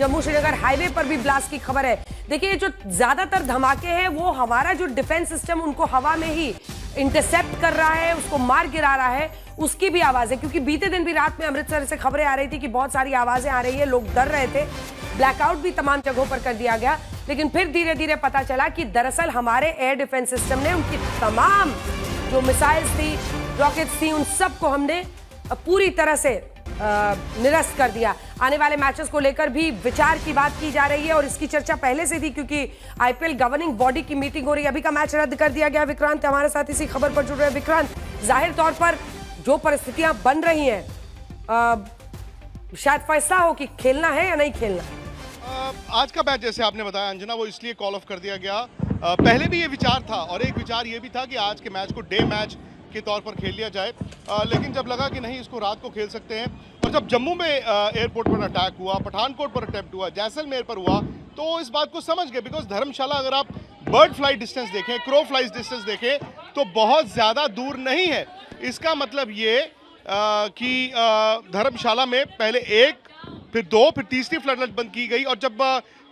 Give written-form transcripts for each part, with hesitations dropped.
Jammu Srinagar highway पर भी blast की खबर है। देखिए, जो ज्यादातर धमाके हैं वो हमारा जो डिफेंस सिस्टम उनको हवा में ही इंटरसेप्ट कर रहा है, उसको मार गिरा रहा है, उसकी भी आवाज है। क्योंकि बीते दिन भी रात में अमृतसर से खबरें आ रही थी कि बहुत सारी आवाजें आ रही है, लोग डर रहे थे, ब्लैकआउट भी तमाम जगहों पर कर दिया गया। लेकिन फिर धीरे धीरे पता चला कि दरअसल हमारे एयर डिफेंस सिस्टम ने उनकी तमाम जो मिसाइल्स थी, रॉकेट्स थी, उन सबको हमने पूरी तरह से निरस्त कर दिया। आने वाले मैचेस को लेकर भी विचार की बात की जा रही है और इसकी चर्चा पहले से थी, क्योंकि आईपीएल गवर्निंग बॉडी की मीटिंग हो रही है। अभी का मैच रद्द कर दिया गया। विक्रांत हमारे साथ इसी खबर पर जुड़ रहे हैं। विक्रांत, जाहिर तौर पर जो परिस्थितियां बन रही हैं, शायद फैसला हो कि खेलना है या नहीं खेलना। आज का मैच जैसे आपने बताया अंजना, वो इसलिए कॉल ऑफ कर दिया गया। पहले भी ये विचार था और एक विचार ये भी था कि आज के मैच को डे मैच के तौर पर खेल लिया जाए, लेकिन जब लगा कि नहीं, इसको रात को खेल सकते हैं, और जब जम्मू में एयरपोर्ट पर अटैक हुआ, पठानकोट पर अटैम्प्ट हुआ, जैसलमेर पर हुआ, तो इस बात को समझ गए। बिकॉज धर्मशाला, अगर आप बर्ड फ्लाई डिस्टेंस देखें, क्रो फ्लाइज डिस्टेंस देखें, तो बहुत ज़्यादा दूर नहीं है। इसका मतलब ये कि धर्मशाला में पहले एक, फिर दो, फिर तीसरी फ्लड बंद की गई, और जब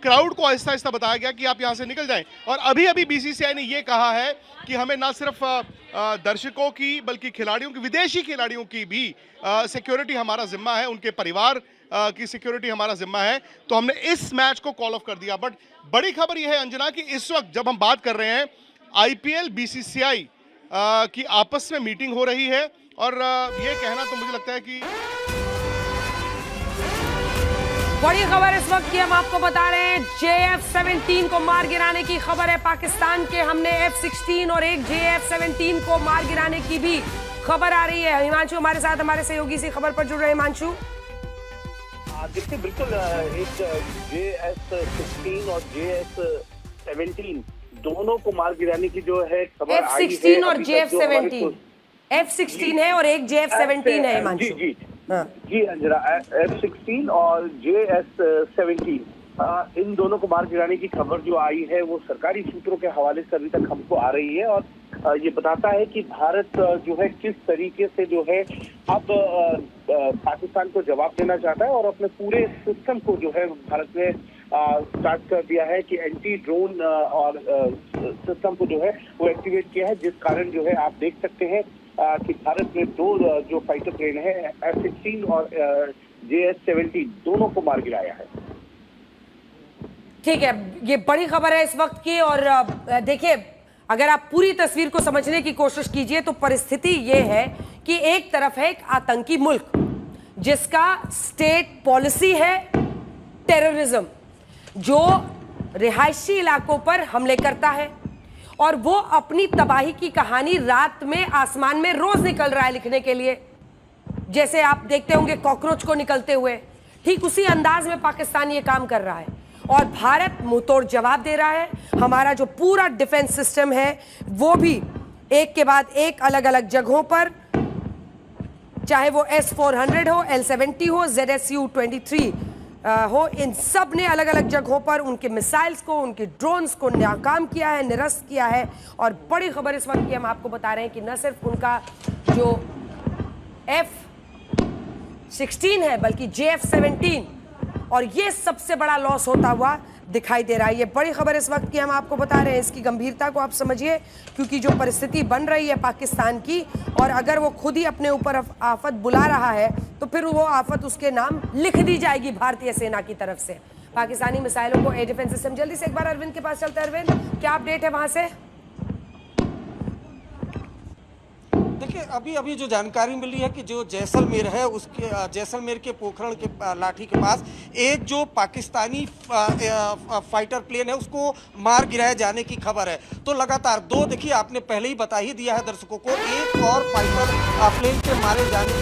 क्राउड को आहिस्ता आहिस्ता बताया गया कि आप यहाँ से निकल जाएं। और अभी अभी बीसीसीआई ने ये कहा है कि हमें ना सिर्फ दर्शकों की बल्कि खिलाड़ियों की, विदेशी खिलाड़ियों की भी सिक्योरिटी हमारा जिम्मा है, उनके परिवार की सिक्योरिटी हमारा जिम्मा है। तो हमने इस मैच को कॉल ऑफ कर दिया। बट बड़ी खबर यह है अंजना कि इस वक्त जब हम बात कर रहे हैं, आईपीएल बीसीसीआई की आपस में मीटिंग हो रही है, और ये कहना तो मुझे लगता है कि बड़ी खबर इस वक्त की हम आपको बता रहे हैं। JF-17 को मार गिराने की खबर है पाकिस्तान के। हमने F-16 और एक JF-17 को मार गिराने की भी खबर आ रही है। हिमांशु हमारे साथ, हमारे सहयोगी इसी खबर पर जुड़ रहे हैं। हिमांशु, देखिए, बिल्कुल एक JF-16 और JF-17 दोनों को मार गिराने की जो है खबर F-16 और JF-17, F-16 है और एक JF-17 है। हिमांशु जी अंजना, F-16 और JF-17 इन दोनों को मार गिराने की खबर जो आई है वो सरकारी सूत्रों के हवाले से अभी तक हमको आ रही है, और ये बताता है कि भारत जो है किस तरीके से जो है अब पाकिस्तान को जवाब देना चाहता है, और अपने पूरे सिस्टम को जो है भारत ने स्टार्ट कर दिया है कि एंटी ड्रोन और सिस्टम को जो है वो एक्टिवेट किया है, जिस कारण जो है आप देख सकते हैं कि भारत ने दो जो फाइटर प्लेन है F-16 और JF-17 दोनों को मार गिराया है। ठीक है, ये बड़ी खबर है इस वक्त की। और देखिए, अगर आप पूरी तस्वीर को समझने की कोशिश कीजिए तो परिस्थिति ये है कि एक तरफ है एक आतंकी मुल्क जिसका स्टेट पॉलिसी है टेररिज्म, जो रिहायशी इलाकों पर हमले करता है, और वो अपनी तबाही की कहानी रात में आसमान में रोज निकल रहा है लिखने के लिए। जैसे आप देखते होंगे कॉकरोच को निकलते हुए, ठीक उसी अंदाज में पाकिस्तान ये काम कर रहा है, और भारत मुंहतोड़ जवाब दे रहा है। हमारा जो पूरा डिफेंस सिस्टम है वो भी एक के बाद एक अलग अलग जगहों पर, चाहे वो S-400 हो, L-70 हो, ZSU-23 हो, इन सब ने अलग अलग जगहों पर उनके मिसाइल्स को, उनके ड्रोन्स को नाकाम किया है, निरस्त किया है। और बड़ी खबर इस वक्त की हम आपको बता रहे हैं कि न सिर्फ उनका जो F-16 है बल्कि JF-17, और ये सबसे बड़ा लॉस होता हुआ दिखाई दे रहा है। ये बड़ी खबर इस वक्त की हम आपको बता रहे हैं। इसकी गंभीरता को आप समझिए, क्योंकि जो परिस्थिति बन रही है पाकिस्तान की, और अगर वो खुद ही अपने ऊपर आफत बुला रहा है तो फिर वो आफत उसके नाम लिख दी जाएगी भारतीय सेना की तरफ से। पाकिस्तानी मिसाइलों को एयर डिफेंस सिस्टम, जल्दी से एक बार अरविंद के पास चलते हैं। अरविंद, क्या अपडेट है वहां से? देखिए, अभी जो जानकारी मिली है कि जो जैसलमेर है, उसके जैसलमेर के पोखरण के लाठी के पास एक जो पाकिस्तानी फाइटर प्लेन है उसको मार गिराए जाने की खबर है। तो लगातार दो, देखिए आपने पहले ही बता ही दिया है दर्शकों को, एक और फाइटर प्लेन के मारे जाने